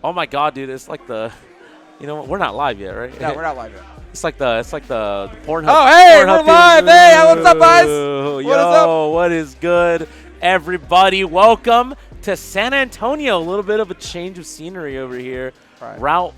Oh my God, dude! It's like the, you know what? We're not live yet, right? No, we're not live yet. It's like the Pornhub. Oh, hey, Pornhub we're live. Hey, what's up, guys? Yo, What is up? what is good, everybody? Welcome to San Antonio. A little bit of a change of scenery over here. Right. Route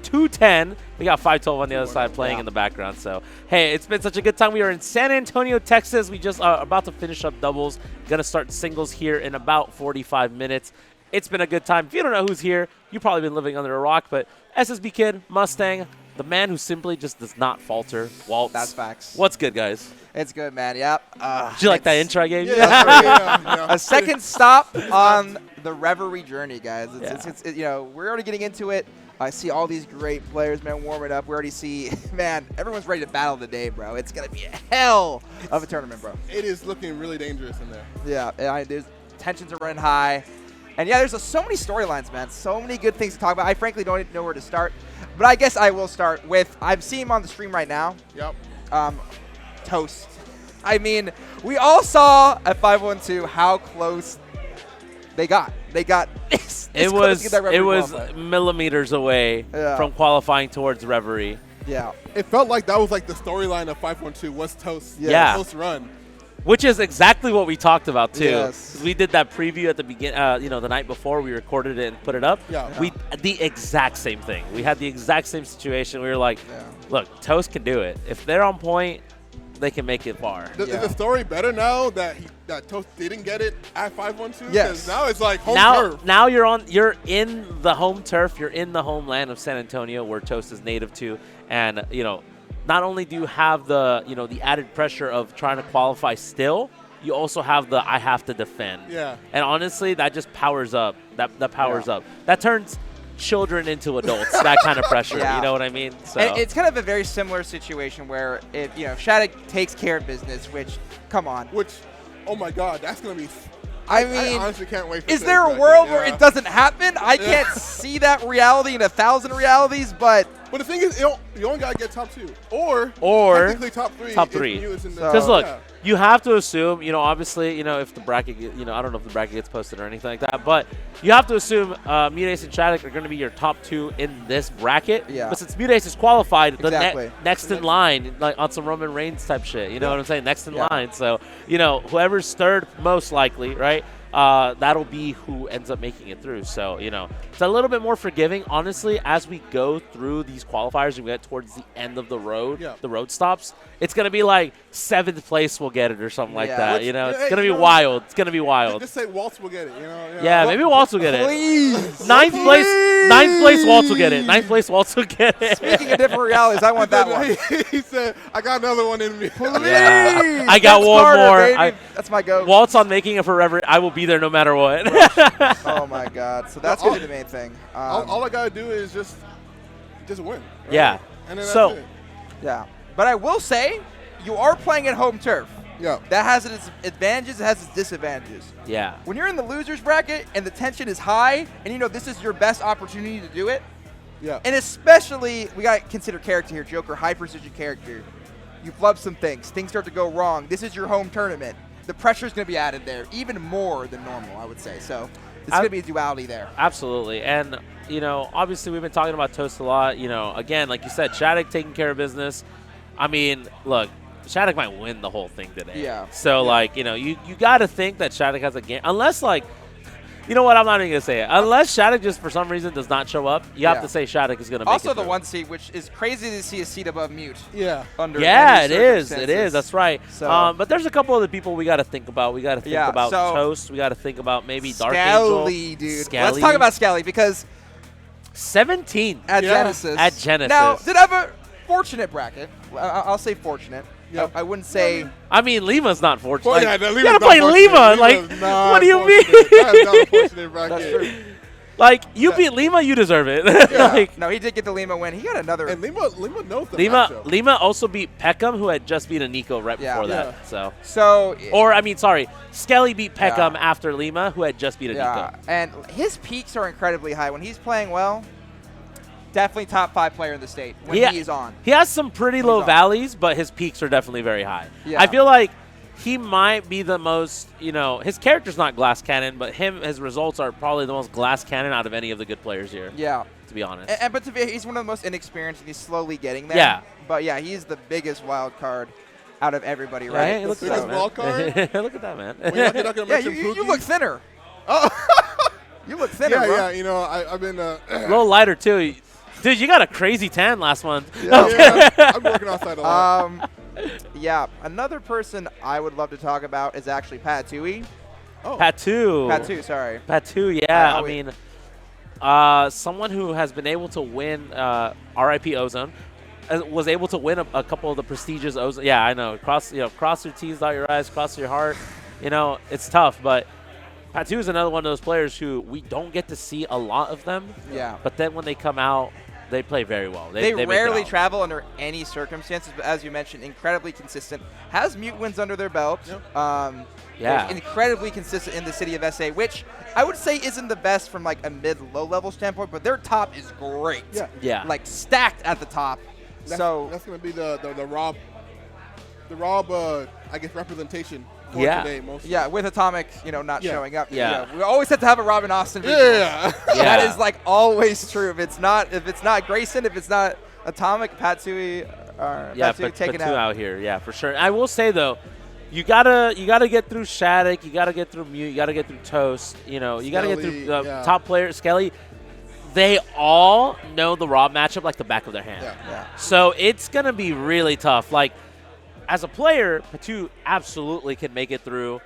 210. We got 512 on the other side playing in the background. So, hey, it's been such a good time. We are in San Antonio, Texas. We just are about to finish up doubles. Gonna start singles here in about 45 minutes. It's been a good time. If you don't know who's here, you've probably been living under a rock, but SSB Kid, Mustang, the man who simply just does not falter, Waltz. That's facts. What's good, guys? It's good, man. Yep. Did you like that intro I gave you? Yeah. A second stop on the Reverie journey, guys. It's you know, we're already getting into it. I see all these great players, man, warming up. We already see, man, everyone's ready to battle today, bro. It's going to be a hell of a tournament, bro. It is looking really dangerous in there. Yeah, there's tensions are running high. And yeah, there's so many storylines, man. So many good things to talk about. I frankly don't even know where to start. But I guess I will start with, I'm seeing him on the stream right now. Yep. Toast. I mean, we all saw at 512 how close they got. They got this It close to get that Reverie was qualified. millimeters away from qualifying towards Reverie. Yeah. It felt like that was like the storyline of 512 was Toast. Yeah. Toast run. Which is exactly what we talked about too. Yes. We did that preview at the beginning, the night before we recorded it and put it up. Yeah. The exact same thing. We had the exact same situation. We were like, look, Toast can do it. If they're on point, they can make it far. Is the story better now that Toast didn't get it at 512? Yes. 'Cause now it's like home turf. Now you're in the home turf. You're in the homeland of San Antonio, where Toast is native to, and not only do you have the the added pressure of trying to qualify still, you also have the I have to defend. Yeah. And honestly, that just powers up. That powers up. That turns children into adults. That kind of pressure. Yeah. You know what I mean? So And it's kind of a very similar situation where if Shattuck takes care of business, which come on. Which, oh my God, that's going to be. I I mean, honestly can't wait for is today's there a bracket. world where Yeah. it doesn't happen? I can't see that reality in 1,000 realities, but But the thing is, you only got to get top two. Or technically top three. top if three. you is in the- because look, yeah. you have to assume, obviously, if the bracket, I don't know if the bracket gets posted or anything like that, but you have to assume Mutace and Shattuck are going to be your top two in this bracket. Yeah. But since Mutace is qualified, Exactly. the next in line, like on some Roman Reigns type shit, you know what I'm saying? Next in Yeah. line. So, whoever's third, most likely, right? That'll be who ends up making it through. So, it's a little bit more forgiving, honestly, as we go through these qualifiers and we get towards the end of the road, the road stops. It's going to be like 7th place will get it or something like that. Which, It's going to be wild. It's going to be wild. Just say Waltz will get it. Yeah, maybe Waltz will get it. please. Ninth place, Waltz will get it. 9th place, Waltz will get it. Speaking of different realities, I want that one. He said, I got another one in me. Yeah. I got That's one Carter, more. baby. That's my go. Waltz on making it forever. I will be there no matter what. Oh my God! So that's gonna be the main thing. All I gotta do is just win. Right? Yeah. And then that's So- it. Yeah, but I will say, you are playing at home turf. Yeah. That has its advantages. It has its disadvantages. Yeah. When you're in the losers bracket and the tension is high, and this is your best opportunity to do it, Yeah. and especially we gotta consider character here, Joker, high precision character. You've loved some things. Things start to go wrong. This is your home tournament. The pressure is going to be added there, even more than normal, I would say. So it's going to be a duality there. Absolutely. And, obviously we've been talking about Toast a lot. Again, like you said, Shattuck taking care of business. I mean, look, Shattuck might win the whole thing today. Yeah. So, you got to think that Shattuck has a game. Unless, you know what? I'm not even going to say it. Unless Shattuck just for some reason does not show up, you have to say Shattuck is going to make it Also, the through. one seed, which is crazy to see a seed above mute. Yeah. Under Yeah, any it is. It circumstances. is. That's right. So- But there's a couple other people we got to think about. We got to think about so- Toast. We got to think about maybe Dark Angel. Scally, dude. Scally. Let's talk about Scally because 17 at Yeah. Genesis. At Genesis. Now, did I have a fortunate bracket? I'll say fortunate. Yeah. I wouldn't say. I mean, Lima's not fortunate. Well, Like, yeah, you Lima's gotta not play fortunate. Lima. Lima's not What do you fortunate. mean? That is not a fortunate bracket. That's true. Like, you beat Lima, you deserve it. Yeah. Like, No, he did get the Lima win. He got another. And Lima knows the Lima matchup. also beat Peckham, who had just beaten Nico right Yeah. before Yeah. that. So, So. or I mean, sorry, Skelly beat Peckham Yeah. after Lima, who had just beaten Yeah, Nico. and his peaks are incredibly high when he's playing well. Definitely top 5 player in the state when Yeah. he is on. He has some pretty He's low on. valleys, but his peaks are definitely very high. Yeah. I feel like he might be the most, his character's not glass cannon, but his results are probably the most glass cannon out of any of the good players here. Yeah. To be honest. But he's one of the most inexperienced, and he's slowly getting there. Yeah. But yeah, he's the biggest wild card out of everybody, right? Hey, look at Biggest that, wild card? man. Look at that, man. Well, you're not gonna Yeah, mention you Pookie? look thinner. Oh. You look thinner, Yeah, bro. yeah. You know, I've been. A little lighter, too. Dude, you got a crazy tan last month. Yeah, I'm working outside a lot. Yeah, another person I would love to talk about is actually Pat Tui. Oh. Patu, sorry. Patu, yeah. I we- mean, someone who has been able to win RIP Ozone, was able to win a couple of the prestigious Ozone. Yeah, I know. Cross your T's, dot your I's, cross your heart. It's tough, but Patu is another one of those players who we don't get to see a lot of them. Yeah. But then when they come out, they play very well. They make it rarely out. travel under any circumstances, but as you mentioned, incredibly consistent. Has mute wins under their belt. Yep. Yeah. Incredibly consistent in the city of SA, which I would say isn't the best from like a mid-low level standpoint, but their top is great. Yeah. Yeah. Like stacked at the top. That's going to be the Rob, I guess, representation for Yeah. today mostly. Yeah, with Atomic, not Yeah. showing up. Yeah. We always have to have a Robin Austin. Yeah. Yeah. That is like always true. If it's not Grayson, if it's not Atomic, Patsui, Patsui taken Patu out. out here. Yeah, for sure. I will say though, you gotta get through Shattuck, you gotta get through Mute, you gotta get through Toast. You gotta get through Skelly, the yeah. top players. Skelly, they all know the Rob matchup like the back of their hand. Yeah. Yeah. So it's gonna be really tough. Like as a player, Patu absolutely can make it through.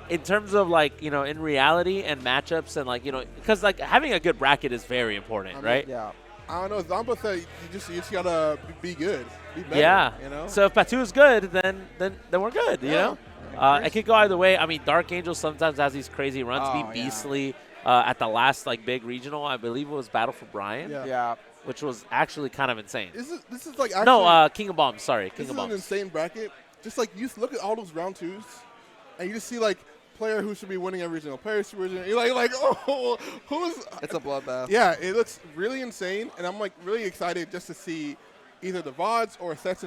In terms of in reality and matchups and because having a good bracket is very important, right? Yeah. I don't know. Zamba said you just gotta be good, be better. Yeah. So So if Patu is good, then we're good. Yeah. It could go either way. I mean, Dark Angel sometimes has these crazy runs. Oh, Be yeah. beastly. At the last big regional, I believe it was Battle for Brian, Yeah. Yeah. which was actually kind of insane. this is like actually, No, King of Bombs. Sorry, this King is of an Bombs. insane bracket. Just like you look at all those round twos, and you just see player who should be winning a regional, player who should be winning. You're like oh, who's? It's a bloodbath. Yeah, it looks really insane, and I'm really excited just to see either the VODs or sets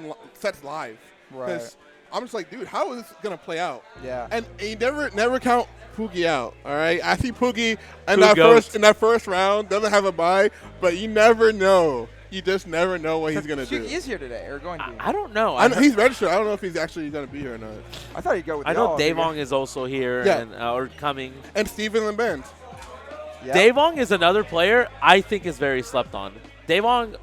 live. Right. Because I'm just like, dude, how is this gonna play out? Yeah. And you never count Poogie out. All right, I see Poogie in Poogoat. that first round doesn't have a bye, but you never know. You just never know what he's gonna do. He is here today, or going to be. I don't know. I know he's registered. I don't know if he's actually gonna be here or not. I thought he'd go with I know y'all. Davong is also here Yeah. and or coming. And Steven Lambent. Yeah. Davong is another player I think is very slept on. Davong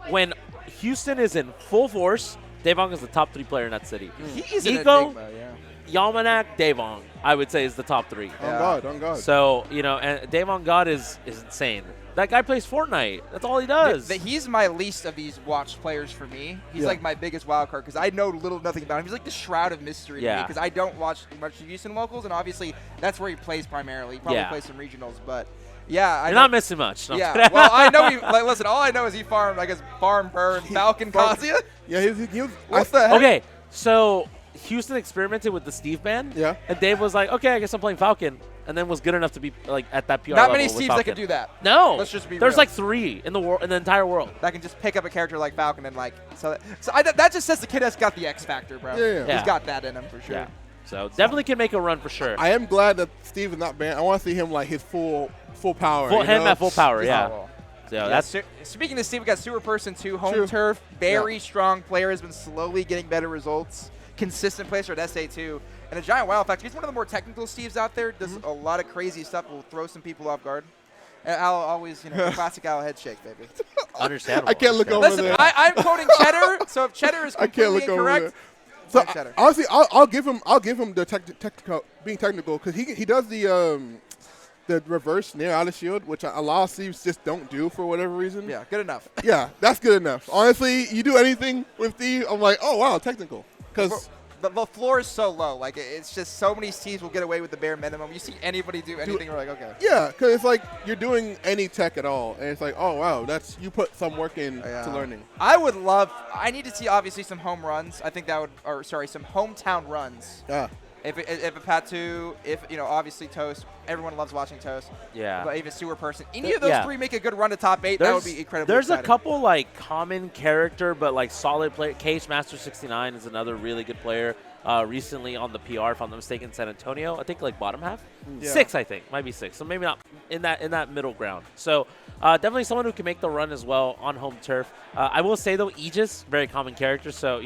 when Houston is in full force, Davong is the top 3 player in that city. He is an Eco, enigma, yeah. Yalmanac, Davong, I would say is the top 3. Yeah. On God. So, and Davon God is insane. That guy plays Fortnite. That's all he does. He's my least of these watched players for me. He's Yeah. like my biggest wild card because I know nothing about him. He's like the shroud of mystery to me Yeah. because I don't watch much Houston locals, and obviously that's where he plays primarily. He probably Yeah. plays some regionals, but yeah, I You're know. not missing much. No. Yeah, well, I know he. Listen, all I know is he farmed, I guess, Farm Burr and Falcon Kazuya. Yeah, he was. What the heck? Okay, so Houston experimented with the Steve ban. Yeah. And Dave was like, okay, I guess I'm playing Falcon. And then was good enough to be at that PR Not level many with Steves Falcon. that can do that. No. Let's just be There's real. 3 in the entire world. That can just pick up a character like Falcon and that just says the kid has got the X factor, bro. Yeah. Yeah. He's got that in him for sure. Yeah. So definitely can make a run for sure. I am glad that Steve is not banned. I want to see him his full power. Him at full power, yeah. well. So Yeah, that's speaking of Steve, we got Sewer Person 2, home True. turf, very strong player, has been slowly getting better results. Consistent placer at SA2. And a giant wild factor. He's one of the more technical Steves out there. Does a lot of crazy stuff. Will throw some people off guard. And Al always, classic Al head shake, baby. understandable. I can't look over Listen, there. I'm quoting Cheddar, so if Cheddar is I can't completely look over incorrect, there. So blame Cheddar. honestly, I'll give him the technical being technical because he does the reverse near out of shield, which a lot of Steves just don't do for whatever reason. Yeah, good enough. Yeah, that's good enough. Honestly, you do anything with Steve, I'm like, oh wow, technical. Because The floor is so low. Like, it's just so many Steves will get away with the bare minimum. You see anybody do anything, we're like, okay. yeah, because it's like you're doing any tech at all, and it's like, oh wow, you put some work in Yeah. to learning. I need to see obviously some home runs. I think that would, some hometown runs. Yeah. If a Patu, if obviously Toast, everyone loves watching Toast. Yeah. But even Sewer Person, any of those three make a good run to top 8, that would be incredibly There's exciting. a couple like common character, but like solid player. Case Master 69 is another really good player. Recently on the PR, if I'm not mistaken, San Antonio. I think like bottom half, 6. I think might be 6. So maybe not in that middle ground. So definitely someone who can make the run as well on home turf. I will say though, Aegis, very common character. So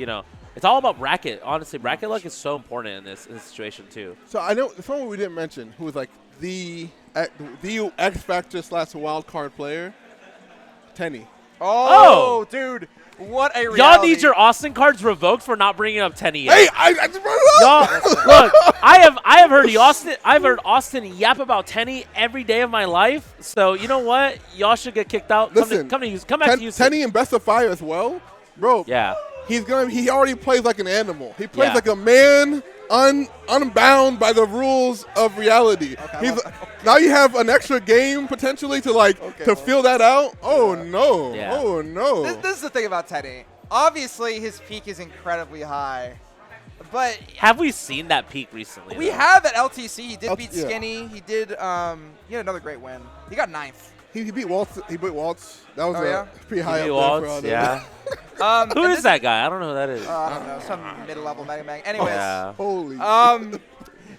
it's all about bracket. Honestly, bracket luck is so important in this situation too. So I know someone we didn't mention who was like the X Factor / wild card player, Tenny. Oh, dude. What a reality. Y'all need your Austin cards revoked for not bringing up Tenny yet. Hey, I just brought it up. Y'all, look, I have heard Austin yap about Tenny every day of my life. So you know what? Y'all should get kicked out. Listen, come back to Houston. Tenny in best of 5 as well, bro. Yeah. He already plays like an animal. He plays Yeah. like a man, unbound by the rules of reality. Okay, now you have an extra game potentially to fill that out. Oh no! Yeah. Oh no! This is the thing about Teddy. Obviously, his peak is incredibly high, but Have we seen that peak recently? we though? have at LTC. He did beat yeah. Skinny. He did. He had another great win. He got 9th. He beat Waltz. He beat Waltz. That was Oh, yeah? pretty high Maybe up Waltz, there for all that. yeah. Who and is that guy? I don't know who that is. I don't know, some mid-level Mega Man. Anyways, Yeah. Holy.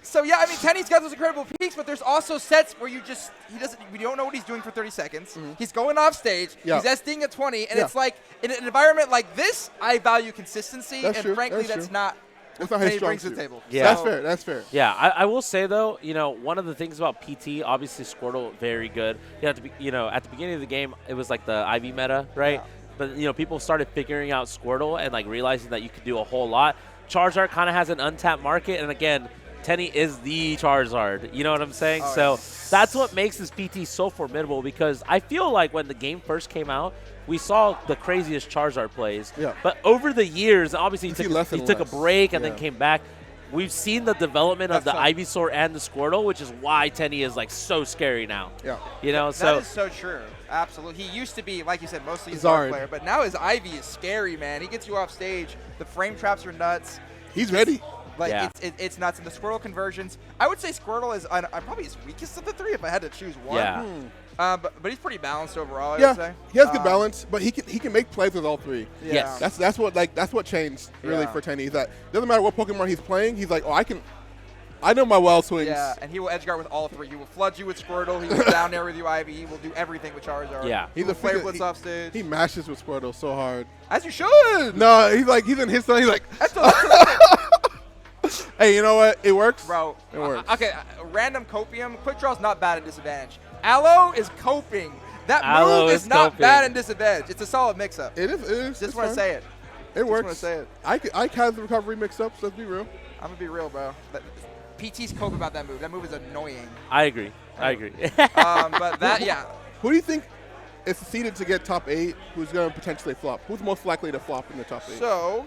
so yeah, I mean, Tenny's got those incredible peaks, but there's also sets where we don't know what he's doing for 30 seconds. He's going off stage. Yeah. He's SDing at 20, and Yeah. it's like in an environment like this, I value consistency, That's and true, frankly, that's that's true. not That's what not his Tenny strong brings to the suit. table. Yeah. That's So- fair. That's fair. Yeah, I will say though, one of the things about PT, obviously Squirtle, very good. At the beginning of the game, it was like the IV meta, right? Yeah. But people started figuring out Squirtle and like realizing that you could do a whole lot. Charizard kind of has an untapped market, and again, Tenny is the Charizard. You know what I'm saying? Oh, so yeah. that's what makes this PT so formidable, because I feel like when the game first came out, we saw the craziest Charizard plays. Yeah. But over the years, obviously You see he less took and a less. break and Yeah. then came back. We've seen the development of That's the tough. Ivysaur and the Squirtle, which is why Tenny is like so scary now. Yeah. That So is so true. Absolutely. He used to be, like you said, mostly a Zard Zard. player, but now his Ivy is scary, man. He gets you off stage. The frame traps are nuts. He's ready. Like Yeah. it's nuts. And the Squirtle conversions, I would say Squirtle is probably his weakest of the 3 if I had to choose one. yeah, But he's pretty balanced overall, I would Yeah, say. he has good balance, but he can make plays with all 3. Yeah. Yes. That's what changed really Yeah. for Tenny. Is that doesn't matter what Pokemon he's playing, he's like, I know my wild swings. Yeah, and he will edge guard with all 3. He will flood you with Squirtle. He will down there with you Ivy. He will do everything with Charizard. Yeah. He will flare blitz he- off stage. He mashes with Squirtle so hard. As you should. No, he's in his zone. He's like, That's the hey, you know what? It works. Bro, It works. okay, random copium. Quick draw's not bad at disadvantage. Aloe is coping. That Aloe move is is not coping. bad in disadvantage. It's a solid mix-up. It is. Just want to say it. It works. wanna say it. I have the recovery mix-ups. Let's be real. I'm gonna be real, bro. PT's cope about that move. That move is annoying. I agree. But that, yeah. Who do you think is seeded to get top 8? Who's going to potentially flop? Who's most likely to flop in the top 8? So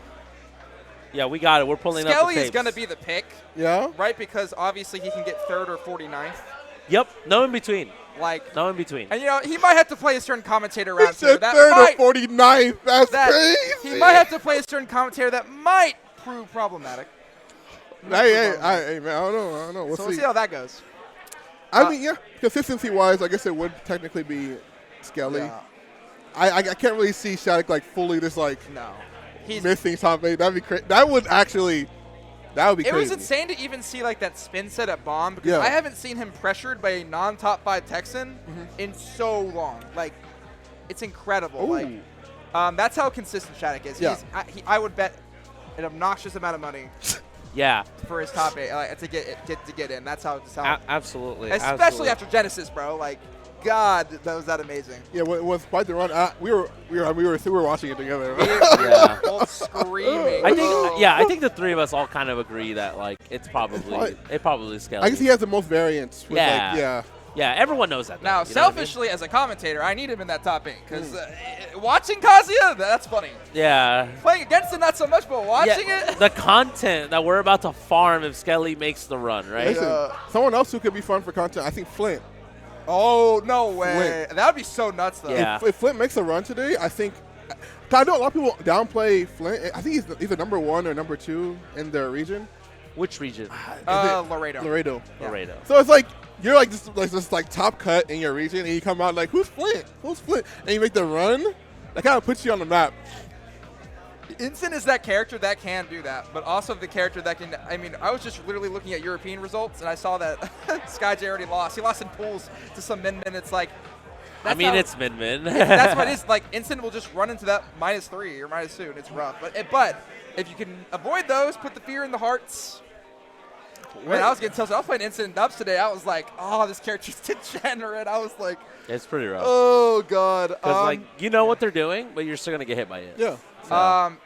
Yeah, we got it. We're pulling up Skelly the is tapes. gonna be the pick, yeah. right? Because obviously he can get 3rd or 49th. Yep. No in between. Like, No in between. and he might have to play a certain commentator He round too. said That 3rd might, or 49th. That's crazy. he might have to play a certain commentator that might prove problematic. Hey, man, I don't know. We'll So see. we'll see how that goes. I mean, yeah, consistency-wise, I guess it would technically be Skelly. Yeah. I can't really see Shattuck like fully just like No. He's missing top 8. That'd be crazy. That would be It was crazy. insane to even see like that spin set at Bomb because Yeah. I haven't seen him pressured by a non-top 5 Texan in so long. Like, it's incredible. Ooh. Like, that's how consistent Shattuck is. Yeah. I would bet an obnoxious amount of money Yeah. for his top 8 to get in. That's how. Absolutely. Especially absolutely. after Genesis, bro. Like, God, that was that amazing. Yeah, it was quite the run. We were watching it together. We Yeah. were both screaming. I think the 3 of us all kind of agree that like it's probably Skelly. I guess he has the most variance. With, Yeah. Like, yeah. Yeah, everyone knows that. though, Now, you know what I mean? selfishly, as a commentator, I need him in that top 8 because watching Kazuya, that's funny. Yeah. Playing against it, not so much, but watching it. The content that we're about to farm if Skelly makes the run, right? Listen, someone else who could be fun for content, I think Flint. Oh, no way. Flint. That would be so nuts, though. Yeah. If Flint makes a run today, I think. I know a lot of people downplay Flint. I think he's either number 1 or number 2 in their region. Which region? Laredo. Laredo. Yeah. Laredo. So it's like you're like this top cut in your region, and you come out like, who's Flint? Who's Flint? And you make the run. That kind of puts you on the map. Instant is that character that can do that, but also the character that can. I mean, I was just literally looking at European results, and I saw that SkyJ already lost. He lost in pools to some Min Min. It's like. I mean, it's Min Min. That's what it is. Like, Instant will just run into that -3 or -2, and it's rough. But if you can avoid those, put the fear in the hearts. Man, I was getting tilted. I was playing Instant and Dubs today. I was like, oh, this character's degenerate. I was like, it's pretty rough. oh, God. Because, like, you know what they're doing, but you're still going to get hit by it. Yeah. So.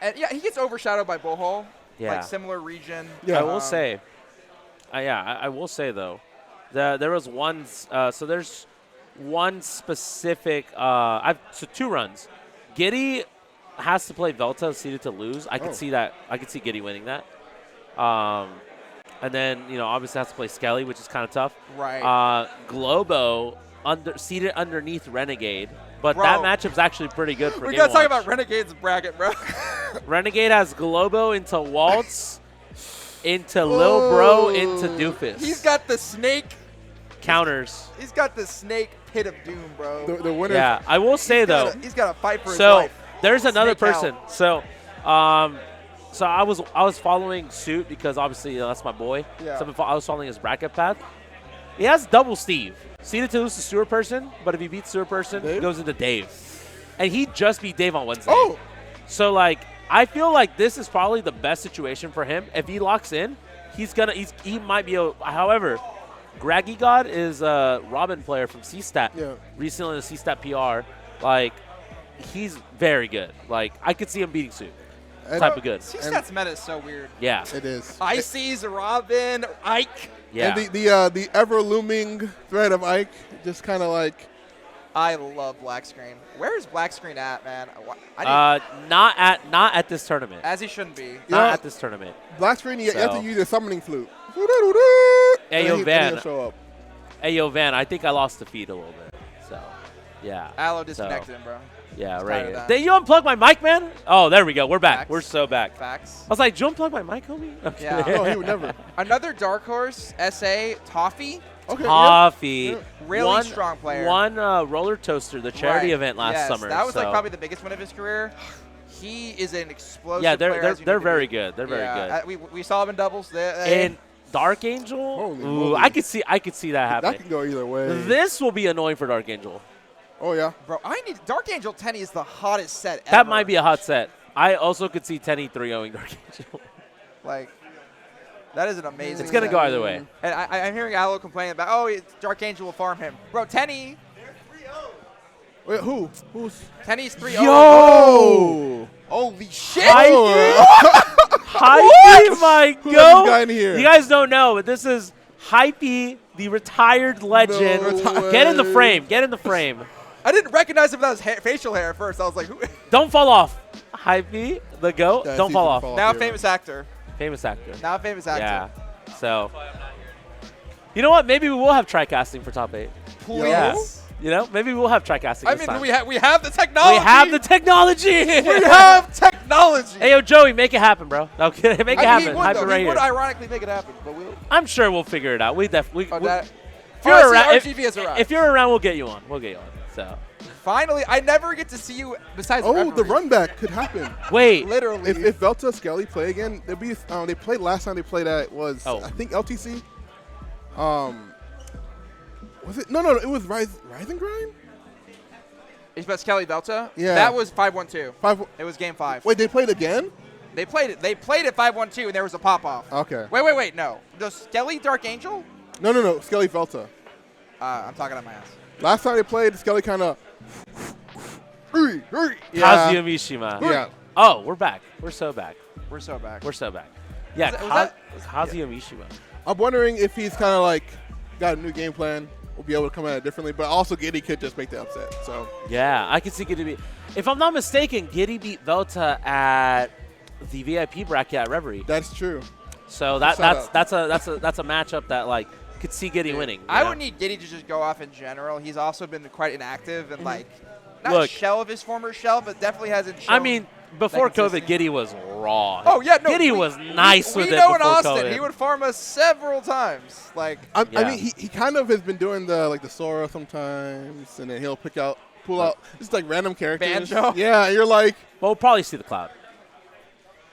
And yeah, he gets overshadowed by Bohol. Yeah. Like, similar region. Yeah. I will say, I will say, though, there was one, so there's one specific, so 2 runs. Giddy has to play Velta, seeded to lose. I could see that. I could see Giddy winning that. And then, obviously has to play Skelly, which is kind of tough. Right. Globo, seated underneath Renegade. But Bro. that matchup's actually pretty good for We Game got to talk Watch. about Renegade's bracket, bro. Renegade has Globo into Waltz, into Lil Bro, into Doofus. He's got the snake. Counters. He's got the snake pit of doom, bro. The winner. Yeah, I will say, though. He's got to fight for his So life. there's another Snake person. out. So I was following suit because obviously that's my boy. Yeah. So I was following his bracket path. He has double Steve. Seeded to lose to Sewer Person, but if he beats Sewer Person, he Dave? goes into Dave. And he just beat Dave on Wednesday. Oh. So like I feel like this is probably the best situation for him. If he locks in, he might be however, Graggy God is a Robin player from C-Stat. Yeah. Recently in the C-Stat PR. Like he's very good. Like I could see him beating Suit. And- Type of good. C-Stat's meta is so weird. Yeah. It is. Icy's, Robin, Ike. Yeah. And the ever looming threat of Ike, just kind of like. I love Black Screen. Where is Black Screen at, man? I need, Not at this tournament. as he shouldn't be. Not Yeah. at this tournament. Black screen, you have So- to use a summoning flute. Hey, And yo, he- Van. and he'll show up. Hey, yo, Van, I think I lost the feed a little bit. So, yeah. Aloe disconnected him, bro. Yeah, Just right tired here. of that. Did you unplug my mic, man? Oh, there we go. We're back. Facts. We're so back. Facts. I was like, did you unplug my mic, homie? Okay. Yeah. No, he would never. Another dark horse, SA, Toffee. Okay. Coffee. Yeah. Really strong player. Won Roller Toaster, the charity Right. event last Yes, summer. that was like so- probably the biggest one of his career. He is an explosive Yeah, player. as you they're need to very be. good. They're very Yeah, good. we saw him in doubles. And Dark Angel, Holy ooh, moly. I could see that happening. That can go either way. This will be annoying for Dark Angel. Oh, yeah. Bro, I need Dark Angel Tenny is the hottest set ever. That might be a hot set. I also could see Tenny 3-0ing Dark Angel. Like, that is an amazing. It's gonna set. go either way. And I'm hearing Aloe complain about, oh, Dark Angel will farm him. Bro, Tenny, Wait, who? Who's? Tenny's 3-0. Oh! Holy shit! Hypey, my Who let this guy go. in here? You guys don't know, but this is Hypey, the retired legend. No Get in the way. frame. Get in the frame. I didn't recognize him without his facial hair at first. I was like, who? Don't fall off. Hypey, the GOAT. Yeah, Don't he's fall gonna off. fall Now here. famous actor. Famous actor. Now famous actor. Yeah. So, you know what? Maybe we will have tri-casting for top 8. Please. Yeah. You know, maybe we'll have tri-casting I this mean, time. we have the technology. We have the technology. We have technology. Hey, yo, Joey, make it happen, bro. No, kidding. Make it I mean, happen. he would, Hype though. it right He would here. ironically make it happen, but we'll. I'm sure we'll figure it out. We definitely. Oh, that, If you're I see around, RGV has arrived. if you're around, we'll get you on. We'll get you on. So Finally, I never get to see you besides. Oh, the referee. run back could happen. wait. Literally. If Velta Skelly play again, they'll be. They played last time they played at was Oh. I think LTC. Was it? No. It was Rising Grind. It's about Skelly Delta. Yeah. That was 5-1-2. 5. It was game 5. Wait, they played again? They played it. They played it 5-1-2, and there was a pop off. Okay. Wait. No. The Skelly Dark Angel. No. Skelly Velta. I'm talking on my ass. Last time they played, Skelly kind of. Kazuya Yeah. Mishima. Yeah. Oh, we're back. We're so back. We're so back. We're so back. Yeah, Was Kazuya Mishima. I'm wondering if he's kind of like got a new game plan. We'll be able to come at it differently, but also Giddy could just make the upset. So Yeah, I can see Giddy beat. If I'm not mistaken, Giddy beat Velta at the VIP bracket at Reverie. that's true. So That's that's a matchup that like could see Giddy winning. I you know? would need Giddy to just go off in general. He's also been quite inactive and like not Look. shell of his former shell, but definitely hasn't. Shown. I mean, before consistency. COVID, Giddy was raw. Oh yeah, no. Giddy was nice with we it know in before Austin, COVID. he would farm us several times. Like, I Yeah. mean, he kind of has been doing the Sora sometimes, and then he'll pull out just like random characters. Banjo? Yeah, and you're like, Well, we'll probably see the Cloud.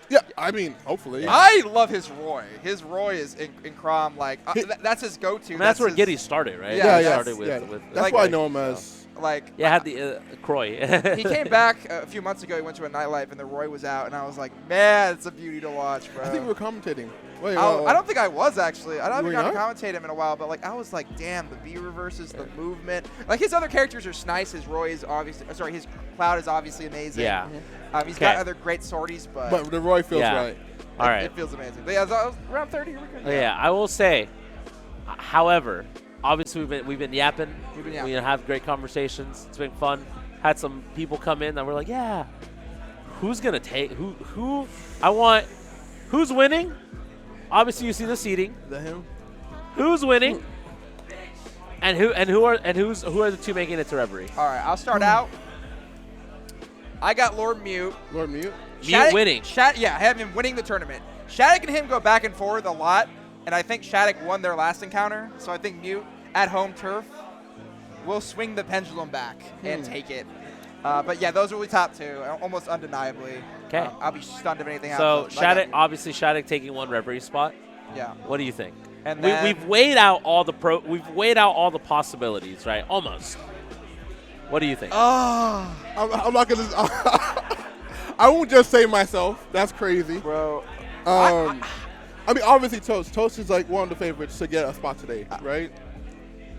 yeah. I mean, hopefully. I love his Roy. His Roy is in Crom. Like, that's his go-to. I mean, that's where his, Giddy started, right? Yeah, He yeah, started with that's like- why I know him as. like. yeah, had the Croy. He came back a few months ago. He went to a Nightlife, and the Roy was out, and I was like, man, it's a beauty to watch, bro. I think we were commentating. Wait, I don't think I was actually. I don't You think I were got to commentate him in a while, but like I was like, damn, the B reverses, the movement. Like his other characters are nice. His Roy is obviously, sorry, his Cloud is obviously amazing. Yeah. He's got Okay. other great sorties, but the Roy feels Yeah. right. All right. it feels amazing. But yeah, so around 30. We're good. Yeah, I will say, however, obviously we've been yapping. We've been yapping. We have great conversations. It's been fun. Had some people come in that were like, yeah, who's gonna take who? I want who's winning. Obviously, you see the seeding. Is that him? Who's winning? And who are the two making it to Reverie? All right, I'll start out. I got Lord Mute. Lord Mute. Mute winning. Yeah, I have him winning the tournament. Shattuck and him go back and forth a lot, and I think Shattuck won their last encounter, so I think Mute at home turf will swing the pendulum back and take it. But yeah, those will be top two, almost undeniably. Okay. I'll be stunned if anything So happens. I got Shattuck, Mute. obviously Shattuck taking one Reverie spot. Yeah. What do you think? And We've weighed out all the possibilities, right? Almost. What do you think? Oh, I'm not gonna. I won't just say myself. That's crazy. bro. I mean, obviously, Toast. Toast is like one of the favorites to get a spot today, right?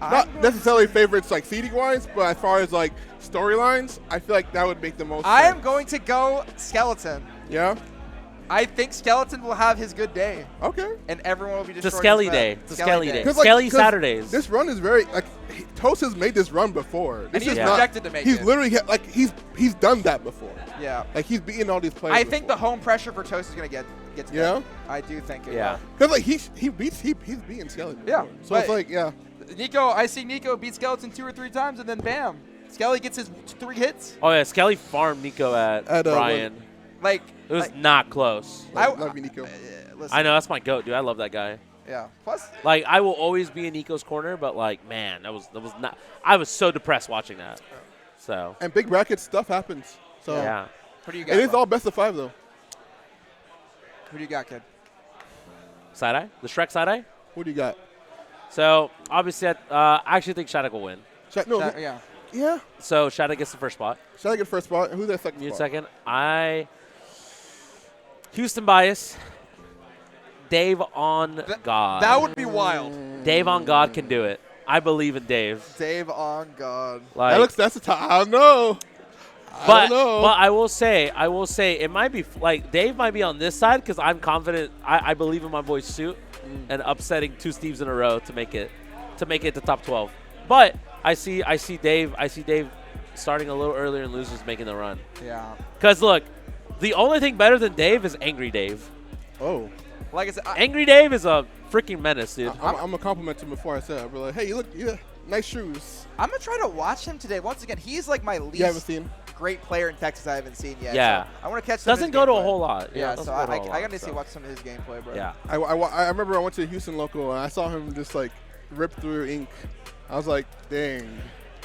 Not necessarily favorites like seeding wise, but as far as like storylines, I feel like that would make the most I am sense. going to go Skeleton. Yeah? I think Skeleton will have his good day, Okay. and everyone will be It's a destroyed. Skelly as day. well. It's a Skelly day. 'Cause, Skelly 'cause Saturdays. This run is very, like, Toast has made this run before. And This he's is Yeah. not, projected to make he's it. literally, he's done that before. Yeah. Like, he's beaten all these players I think the before. home pressure for Toast is going to get to Yeah? them. I do think it Yeah. will. Because, like, he's beaten Skelly before. Yeah, So it's but- like, yeah. I see Nico beat Skeleton 2 or 3 times, and then bam, Skelly gets his 3 hits. Oh yeah, Skelly farmed Nico at Brian. Like, It was not close. Love you, Nico. listen, I know, that's my goat, dude. I love that guy. Yeah. Plus, Like, I will always be in Nico's corner, but like, man, that was not. I was so depressed watching that. So And big bracket stuff happens. So yeah. who do you got? it is Bob? all best of 5, though. Who do you got, kid? Side eye, the Shrek side eye. What do you got? So obviously, I actually think Shattuck will win. Yeah. Yeah. So Shattuck gets the first spot. Should I get first spot? Who's that second Mute spot? second. Houston bias. Dave on God. That would be wild. Dave on God can do it. I believe in Dave. Dave on God. Like, That's a tie. I don't know. I don't know. But I will say, it might be like Dave might be on this side because I'm confident. I believe in my boy's suit and upsetting 2 Steves in a row to make it to top 12. But I see Dave starting a little earlier and losers making the run. Yeah. Because look, the only thing better than Dave is Angry Dave. Oh. Like I said, Angry Dave is a freaking menace, dude. I'm going to compliment him before I said it. I'll be like, hey, you look, nice shoes. I'm going to try to watch him today. Once again, he's like my You haven't least seen? great player in Texas I haven't seen yet. Yeah. So I want to catch some of Doesn't his go to a gameplay. whole lot. Yeah, doesn't so go to a whole I lot, got to see so. watch some of his gameplay, bro. Yeah. I remember I went to the Houston local and I saw him just like rip through ink. I was like, dang.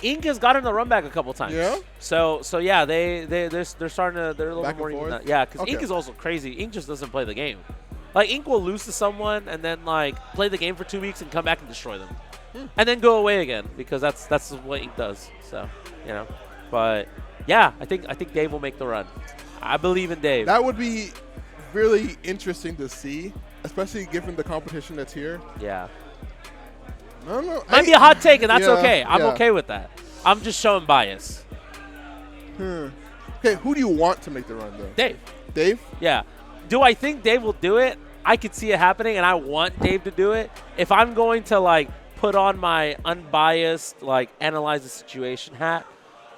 Ink has gotten the run back a couple times. Yeah? So yeah, they're starting to they're a little Back bit more and even forth? that. Yeah, because Okay. Ink is also crazy. Ink just doesn't play the game. Like Ink will lose to someone and then like play the game for 2 weeks and come back and destroy them, and then go away again because that's what Ink does. So but yeah, I think Dave will make the run. I believe in Dave. That would be really interesting to see, especially given the competition that's here. Yeah, I don't know. might be a hot take and that's Yeah, okay. I'm yeah. okay with that. I'm just showing bias. Okay, who do you want to make the run, though? Dave. Dave? Yeah. Do I think Dave will do it? I could see it happening, and I want Dave to do it. If I'm going to, like, put on my unbiased, like, analyze the situation hat,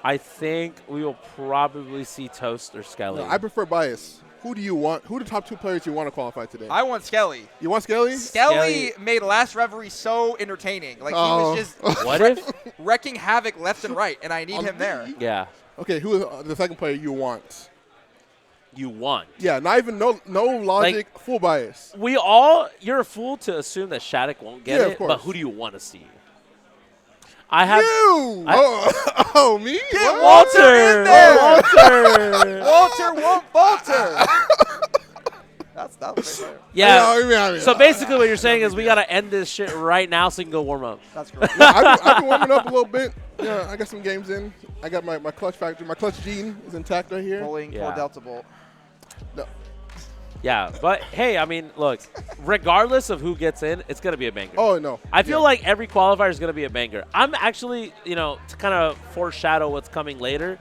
I think we will probably see Toast or Skelly. No, I prefer bias. Who do you want? Who are the top 2 players you want to qualify today? I want Skelly. You want Skelly? Skelly made Last Reverie so entertaining. Like, he was just What if? wrecking havoc left and right, and I need him there. Yeah. Okay, who is the second player you want? You want. Yeah, not even no logic, full bias. You're a fool to assume that Shattuck won't get Yeah, of it, course. but who do you want to see? I have You! Oh, me? Get What? Walter in there! Walter. Walter won't falter. That was right there. Yeah. I mean, So basically, what you're saying is we gotta end this shit right now so you can go warm up. That's great. I've been warming up a little bit. Yeah, I got some games in. I got my clutch factory. My clutch gene is intact right here. Pulling Yeah. for Delta Bolt. No. Yeah, but hey, I mean, look, regardless of who gets in, it's gonna be a banger. Oh no. I feel like every qualifier is gonna be a banger. I'm actually, to kind of foreshadow what's coming later.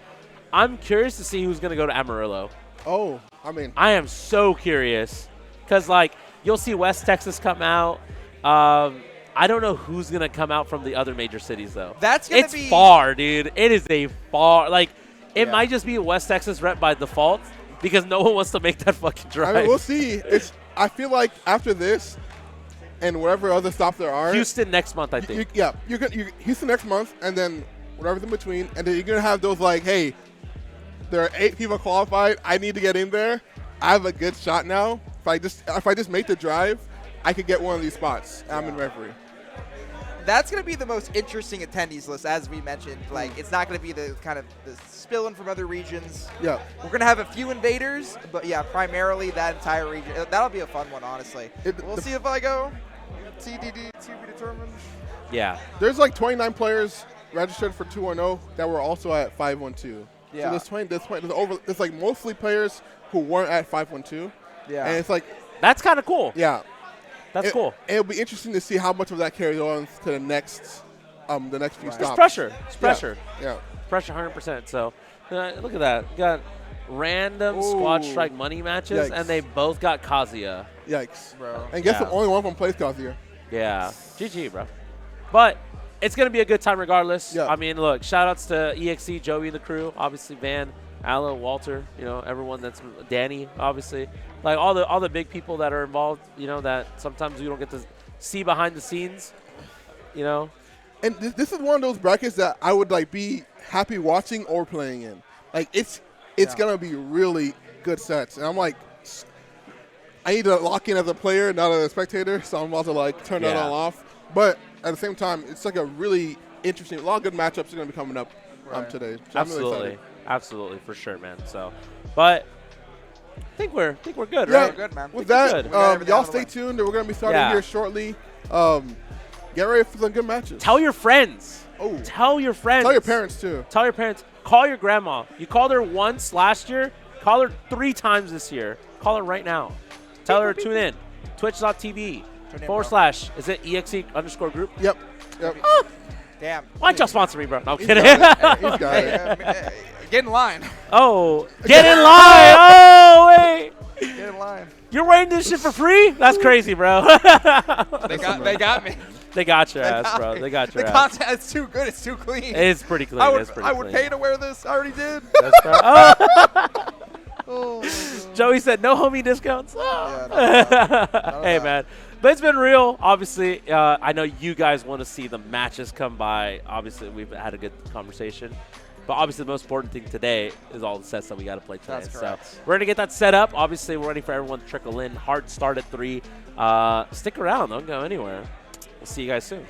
I'm curious to see who's gonna go to Amarillo. Oh, I mean. I am so curious because, like, you'll see West Texas come out. I don't know who's going to come out from the other major cities, though. That's going to be... It's far, dude. It is a far. Like, it Yeah. might just be a West Texas rep by default because no one wants to make that fucking drive. I mean, we'll see. I feel like after this and whatever other stops there are. Houston next month, I think. You're Houston next month, and then whatever's in between. And then you're going to have those, like, hey, there are 8 people qualified. I need to get in there. I have a good shot now. If I just make the drive, I could get one of these spots. I'm in referee. That's going to be the most interesting attendees list, as we mentioned. Like, it's not going to be the kind of the spilling from other regions. Yeah. We're going to have a few invaders, but yeah, primarily that entire region. That'll be a fun one, honestly. We'll see if I go. TDD to be determined. Yeah. There's like 29 players registered for 2-1-0 that were also at 5-1-2. Yeah. So there's like mostly players who weren't at 5-1-2. Yeah. And it's like, That's kind of cool. yeah. That's cool. It'll be interesting to see how much of that carries on to the next few Right. stops. It's pressure. It's pressure. Yeah. Pressure 100%. So look at that. You got random squad strike money matches, Yikes. and they both got Kazuya. Yikes. Bro. And guess Yeah. the only one from plays Kazuya. Yeah. GG, bro. But it's going to be a good time regardless. Yeah. I mean, look, shout-outs to EXE, Joey, and the crew. Obviously, Van, Ala, Walter, everyone that's Danny, obviously. Like, all the big people that are involved, that sometimes we don't get to see behind the scenes, And this is one of those brackets that I would like be happy watching or playing in. Like it's gonna be really good sets, and I'm like, I need to lock in as a player, not as a spectator. So I'm about to like turn that all off. But at the same time, it's like a really interesting. A lot of good matchups are gonna be coming up today. So I'm really excited. Absolutely, for sure, man. So, but I think we're good, Yeah, right? We're good, man. With Good. that, We got everything y'all out of the stay way. tuned. We're gonna be starting Yeah. here shortly. Get ready for some good matches. Tell your friends. Oh. Tell your friends. Tell your parents too. Tell your parents. Call your grandma. You called her once last year. Call her 3 times this year. Call her right now. Tell her to tune in. Twitch.tv Tune in, / is it EXE_group? Yep. Damn. Why don't y'all sponsor me, bro? No, I'm He's kidding. got it. He's got it. Get in line. Oh, get in line. Oh, wait. Get in line. You're wearing this shit for free? That's crazy, bro. They got me. They got your ass, bro. They got your The ass. content is too good. It's too clean. It's pretty clean. I would, It's pretty I would clean. pay to wear this. I already did. That's right. Oh. Oh, Joey said no homie discounts. Yeah, no, Hey, man. But it's been real. Obviously, I know you guys want to see the matches come by. Obviously, we've had a good conversation. But obviously, the most important thing today is all the sets that we got to play today. That's So correct. we're going to get that set up. Obviously, we're ready for everyone to trickle in. Hard start at 3. Stick around. Don't go anywhere. We'll see you guys soon.